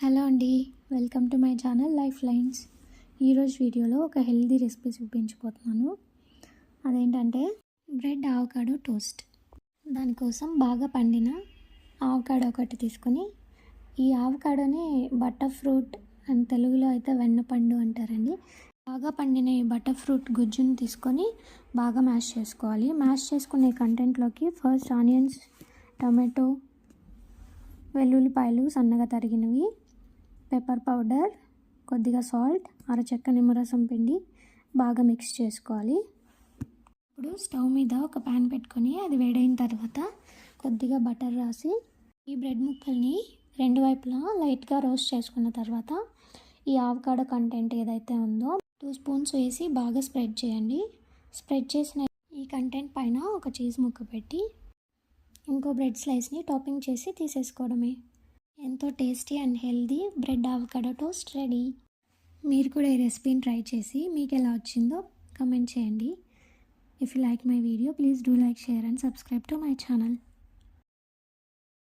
Hello అండి, welcome to my channel life lines. ఈరోజు వీడియోలో ఒక హెల్దీ రెసిపీ చూపించబోతున్నాను. అదేంటంటే బ్రెడ్ ఆవకాడో టోస్ట్. దానికోసం బాగా పండిన ఆవకాడో ఒకటి తీసుకొని, ఈ ఆవకాడోని బటర్ ఫ్రూట్ అండ్ తెలుగులో అయితే వెన్నపండు అంటారండి. బాగా పండిన ఈ బటర్ ఫ్రూట్ గుజ్జుని తీసుకొని బాగా మ్యాష్ చేసుకోవాలి. మ్యాష్ చేసుకునే కంటెంట్లోకి ఫస్ట్ ఆనియన్స్, టొమాటో, వెల్లుల్లిపాయలు సన్నగా తరిగినవి, పెప్పర్ పౌడర్, కొద్దిగా సాల్ట్, అరచెక్క నిమ్మరసం పిండి బాగా మిక్స్ చేసుకోవాలి. ఇప్పుడు స్టవ్ మీద ఒక ప్యాన్ పెట్టుకొని అది వేడైన తర్వాత కొద్దిగా బటర్ రాసి ఈ బ్రెడ్ ముక్కల్ని రెండు వైపులా లైట్గా రోస్ట్ చేసుకున్న తర్వాత ఈ ఆవకాడో కంటెంట్ ఏదైతే ఉందో 2 స్పూన్స్ వేసి బాగా స్ప్రెడ్ చేయండి. స్ప్రెడ్ చేసిన ఈ కంటెంట్ పైన ఒక చీజ్ ముక్క పెట్టి ఇంకో బ్రెడ్ స్లైస్ని టాపింగ్ చేసి తీసేసుకోవడమే. ఎంతో tasty and healthy bread avocado toast ready. మీరు కూడా ఈ రెసిపీని ట్రై చేసి మీకు ఎలా వచ్చిందో కమెంట్ చేయండి. If you like my video, please do like, share and subscribe to my channel.